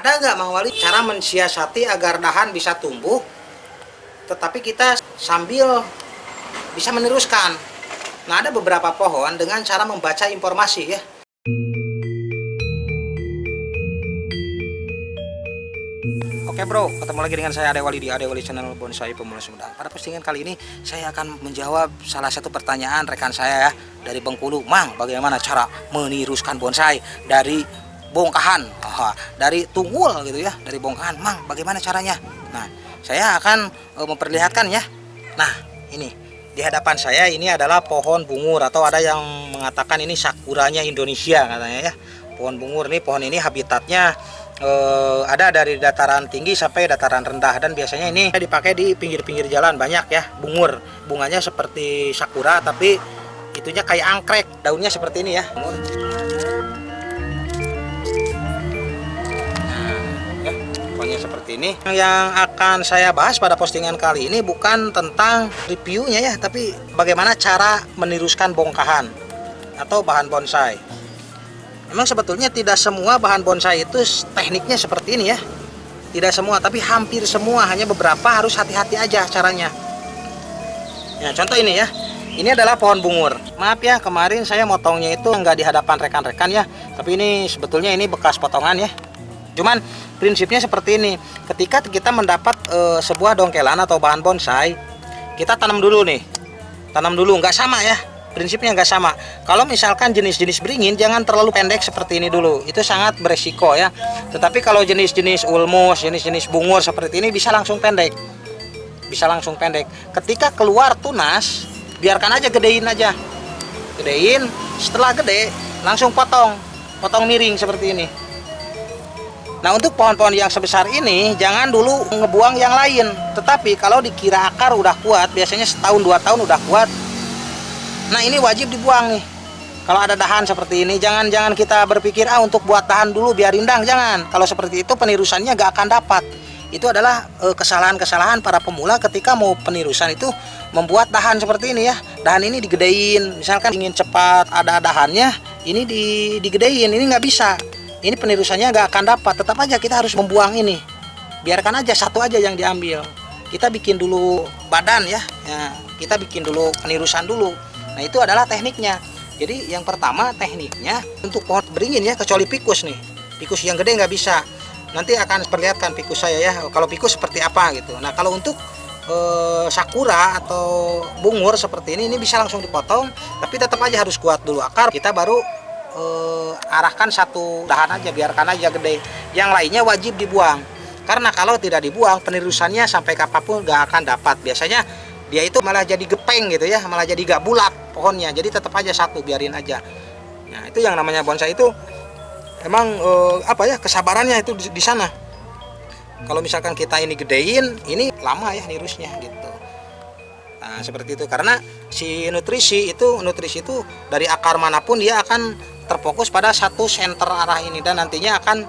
Ada nggak Mang Wali cara mensiasati agar dahan bisa tumbuh, tetapi kita sambil bisa meneruskan? Nah, ada beberapa pohon dengan cara membaca informasi ya. Oke bro, ketemu lagi dengan saya Ade Wali di Ade Wali Channel Bonsai Pemula Sumedang. Pada postingan kali ini saya akan menjawab salah satu pertanyaan rekan saya ya, dari Bengkulu. Mang, bagaimana cara meniruskan bonsai dari bongkahan, dari tunggul gitu ya, dari bongkahan. Mang, bagaimana caranya? Nah, saya akan memperlihatkan ya. Nah, ini di hadapan saya ini adalah pohon bungur, atau ada yang mengatakan ini sakuranya Indonesia katanya ya. Pohon bungur nih, pohon ini habitatnya ada dari dataran tinggi sampai dataran rendah, dan biasanya ini dipakai di pinggir-pinggir jalan. Banyak ya bungur, bunganya seperti sakura tapi itunya kayak angkrek, daunnya seperti ini ya. Pokoknya seperti ini. Yang akan saya bahas pada postingan kali ini bukan tentang reviewnya ya, tapi bagaimana cara meniruskan bongkahan atau bahan bonsai. Memang sebetulnya tidak semua bahan bonsai itu tekniknya seperti ini ya. Tidak semua, tapi hampir semua. Hanya beberapa harus hati-hati aja caranya. Ya, contoh ini ya. Ini adalah pohon bungur. Maaf ya, kemarin saya motongnya itu nggak di hadapan rekan-rekan ya. Tapi ini sebetulnya ini bekas potongan ya. Cuman prinsipnya seperti ini. Ketika kita mendapat sebuah dongkelan atau bahan bonsai, kita tanam dulu nih. Tanam dulu, nggak sama ya. Prinsipnya nggak sama. Kalau misalkan jenis-jenis beringin, jangan terlalu pendek seperti ini dulu. Itu sangat beresiko ya. Tetapi kalau jenis-jenis ulmus, jenis-jenis bungur seperti ini bisa langsung pendek. Bisa langsung pendek. Ketika keluar tunas, biarkan aja, gedein aja. Gedein, setelah gede langsung potong. Potong miring seperti ini. Nah, untuk pohon-pohon yang sebesar ini jangan dulu ngebuang yang lain. Tetapi kalau dikira akar udah kuat, biasanya setahun 2 tahun udah kuat. Nah, ini wajib dibuang nih. Kalau ada dahan seperti ini, jangan kita berpikir untuk buat dahan dulu biar rindang, jangan. Kalau seperti itu penirusannya gak akan dapat. Itu adalah kesalahan-kesalahan para pemula ketika mau penirusan itu membuat dahan seperti ini ya. Dahan ini digedein, misalkan ingin cepat ada dahannya, ini digedein, ini nggak bisa. Ini penirusannya gak akan dapat. Tetap aja kita harus membuang ini. Biarkan aja satu aja yang diambil. Kita bikin dulu badan ya. Kita bikin dulu penirusan dulu. Nah, itu adalah tekniknya. Jadi yang pertama tekniknya untuk pohon beringin ya, kecuali pikus nih. Pikus yang gede nggak bisa. Nanti akan perlihatkan pikus saya ya. Kalau pikus seperti apa gitu. Nah, kalau untuk sakura atau bungur seperti ini bisa langsung dipotong. Tapi tetap aja harus kuat dulu akar. Kita baru arahkan satu dahan aja, biarkan aja gede. Yang lainnya wajib dibuang. Karena kalau tidak dibuang, penirusannya sampai kapanpun nggak akan dapat. Biasanya dia itu malah jadi gepeng gitu ya, malah jadi gak bulat pohonnya. Jadi tetap aja satu, biarin aja. Nah, itu yang namanya bonsai itu emang kesabarannya itu di sana. Kalau misalkan kita ini gedein, ini lama ya nirusnya gitu. Nah, seperti itu. Karena si nutrisi itu dari akar manapun dia akan terfokus pada satu center arah ini, dan nantinya akan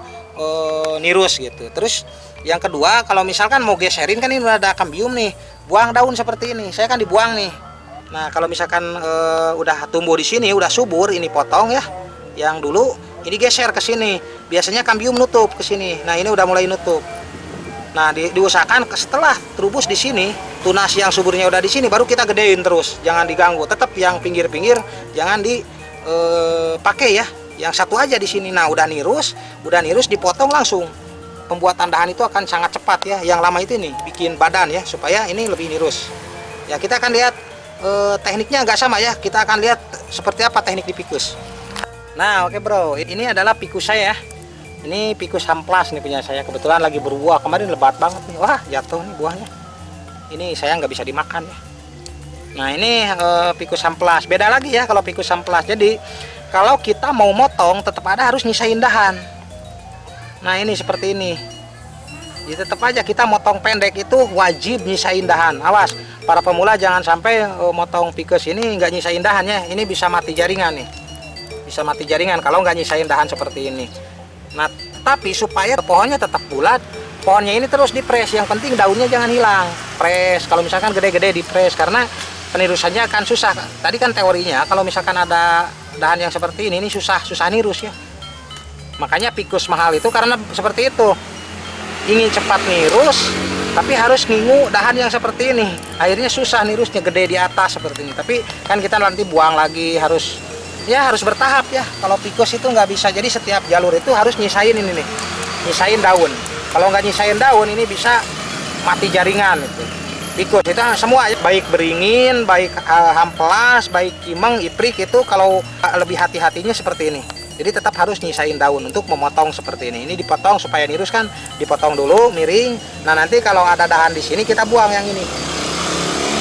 nirus gitu. Terus yang kedua, kalau misalkan mau geserin kan ini udah ada kambium nih, buang daun seperti ini. Saya kan dibuang nih. Nah, kalau misalkan udah tumbuh di sini, udah subur, ini potong ya. Yang dulu ini geser ke sini. Biasanya kambium nutup ke sini. Nah, ini udah mulai nutup. Nah, diusahakan setelah terubus di sini, tunas yang suburnya udah di sini, baru kita gedein terus. Jangan diganggu. Tetap yang pinggir-pinggir jangan dipakai ya. Yang satu aja di sini. Nah, udah nirus dipotong langsung. Pembuatan dahan itu akan sangat cepat ya. Yang lama itu nih bikin badan ya, supaya ini lebih nirus. Ya, kita akan lihat tekniknya nggak sama ya. Kita akan lihat seperti apa teknik di pikus. Nah, oke bro, ini adalah pikus saya. Ini pikus hamplas nih punya saya. Kebetulan lagi berbuah, kemarin lebat banget nih. Wah, jatuh nih buahnya. Ini saya nggak bisa dimakan ya. Nah, ini pikus hamplas. Beda lagi ya kalau pikus hamplas. Jadi kalau kita mau motong, tetap ada harus nyisain dahan. Nah, ini seperti ini. Jadi tetap aja kita motong pendek itu wajib nyisain dahan. Awas, para pemula jangan sampai motong pikus ini nggak nyisain dahannya. Ini bisa mati jaringan nih. Bisa mati jaringan kalau nggak nyisain dahan seperti ini. Nah, tapi supaya pohonnya tetap bulat, pohonnya ini terus dipres. Yang penting daunnya jangan hilang. Pres, kalau misalkan gede-gede dipres, karena penirusannya akan susah. Tadi kan teorinya kalau misalkan ada dahan yang seperti ini susah nirus ya. Makanya Ficus mahal itu karena seperti itu, ingin cepat nirus tapi harus ngingu dahan yang seperti ini, akhirnya susah nirusnya, gede di atas seperti ini. Tapi kan kita nanti buang lagi, harus bertahap ya. Kalau Ficus itu nggak bisa, jadi setiap jalur itu harus nyisain ini nih, nyisain daun. Kalau nggak nyisain daun ini bisa mati jaringan itu. Ficus itu semua, baik beringin, baik hamplas, baik kimeng, iprik, itu kalau lebih hati-hatinya seperti ini. Jadi tetap harus nyisain daun untuk memotong seperti ini. Ini dipotong supaya nirus kan, dipotong dulu miring. Nah nanti kalau ada dahan di sini kita buang yang ini.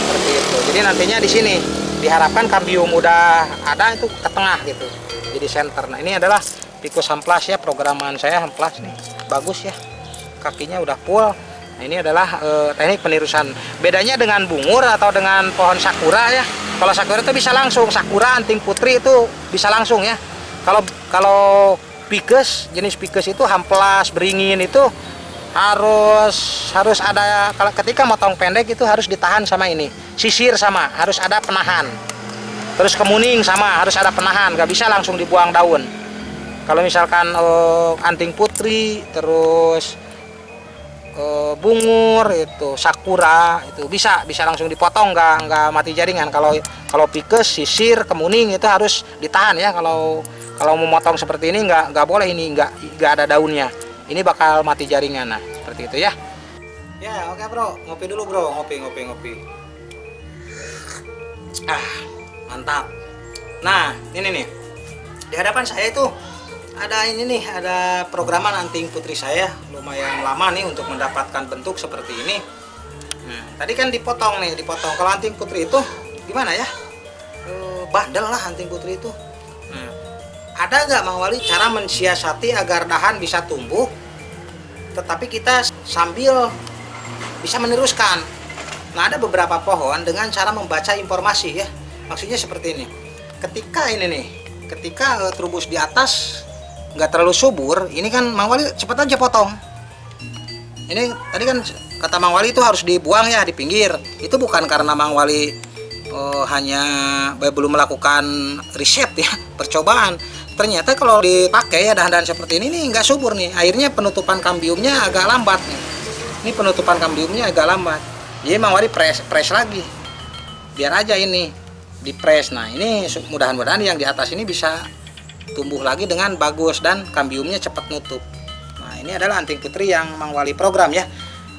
Seperti itu. Jadi nantinya di sini diharapkan kambium udah ada itu ke tengah gitu. Jadi center. Nah ini adalah Ficus hamplas ya, programan saya hamplas nih. Bagus ya. Kakinya udah full. Nah, ini adalah teknik penirusan. Bedanya dengan bungur atau dengan pohon sakura ya. Kalau sakura itu bisa langsung, sakura, anting putri itu bisa langsung ya. Kalau Ficus, jenis Ficus itu hamplas, beringin itu harus ada, kalau ketika motong pendek itu harus ditahan sama ini. Sisir sama, harus ada penahan. Terus kemuning sama, harus ada penahan, nggak bisa langsung dibuang daun. Kalau misalkan anting putri, terus bungur itu, sakura itu bisa langsung dipotong, nggak mati jaringan. Kalau Ficus, sisir, kemuning itu harus ditahan ya. Kalau memotong seperti ini nggak boleh, ini nggak ada daunnya, ini bakal mati jaringan. Nah seperti itu ya. Ya oke bro, ngopi dulu bro, ngopi. Mantap. Nah ini nih di hadapan saya itu ada ini nih, ada programan anting putri saya, lumayan lama nih untuk mendapatkan bentuk seperti ini. Nah tadi kan dipotong. Kalau anting putri itu gimana ya, bandel lah anting putri itu. Ada nggak Mang Wali cara mensiasati agar dahan bisa tumbuh tetapi kita sambil bisa meneruskan? Nah ada beberapa pohon dengan cara membaca informasi ya. Maksudnya seperti ini, ketika trubus di atas nggak terlalu subur, ini kan Mang Wali cepat aja potong. Ini tadi kan kata Mang Wali itu harus dibuang ya di pinggir. Itu bukan karena Mang Wali hanya belum melakukan riset ya, percobaan. Ternyata kalau dipakai ya dahan-dahan seperti ini nih nggak subur nih, akhirnya penutupan kambiumnya agak lambat nih. Ini penutupan kambiumnya agak lambat. Jadi Mang Wali press lagi, biar aja ini di press. Nah ini mudah-mudahan yang di atas ini bisa tumbuh lagi dengan bagus dan kambiumnya cepat nutup. Nah ini adalah anting putri yang Mang Wali program ya.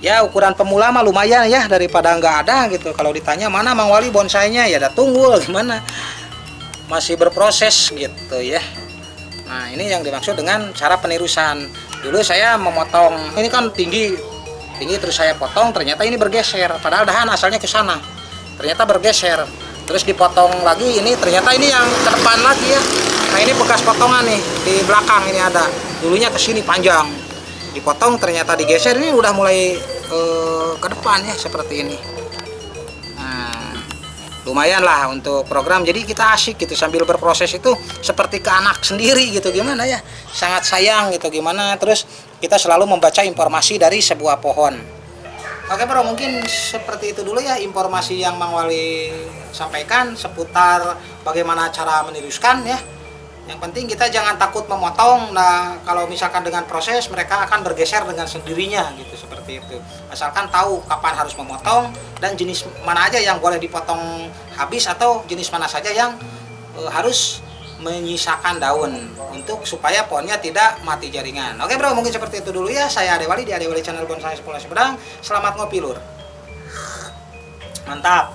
Ya ukuran pemula mah lumayan ya, daripada nggak ada gitu. Kalau ditanya mana Mang Wali bonsainya, ya udah tunggul gimana, masih berproses gitu ya. Nah ini yang dimaksud dengan cara penirusan. Dulu saya memotong, ini kan tinggi terus saya potong, ternyata ini bergeser, padahal dahan asalnya ke sana, ternyata bergeser. Terus dipotong lagi, ini ternyata ini yang ke depan lagi ya. Nah ini bekas potongan nih, di belakang ini ada, dulunya ke sini panjang, dipotong ternyata digeser, ini udah mulai ke depan ya seperti ini. Nah lumayan lah untuk program, jadi kita asik gitu sambil berproses itu seperti ke anak sendiri gitu, gimana ya, sangat sayang gitu gimana. Terus kita selalu membaca informasi dari sebuah pohon. Oke bro, mungkin seperti itu dulu ya informasi yang Mang Wali sampaikan seputar bagaimana cara meniruskan ya. Yang penting kita jangan takut memotong. Nah kalau misalkan dengan proses mereka akan bergeser dengan sendirinya gitu, seperti itu. Asalkan tahu kapan harus memotong dan jenis mana aja yang boleh dipotong habis atau jenis mana saja yang harus menyisakan daun untuk supaya pohonnya tidak mati jaringan. Oke bro, mungkin seperti itu dulu ya. Saya Ade Wali di Ade Wali Channel Bonsai Sepuluh Sumedang. Selamat ngopi lur. Mantap.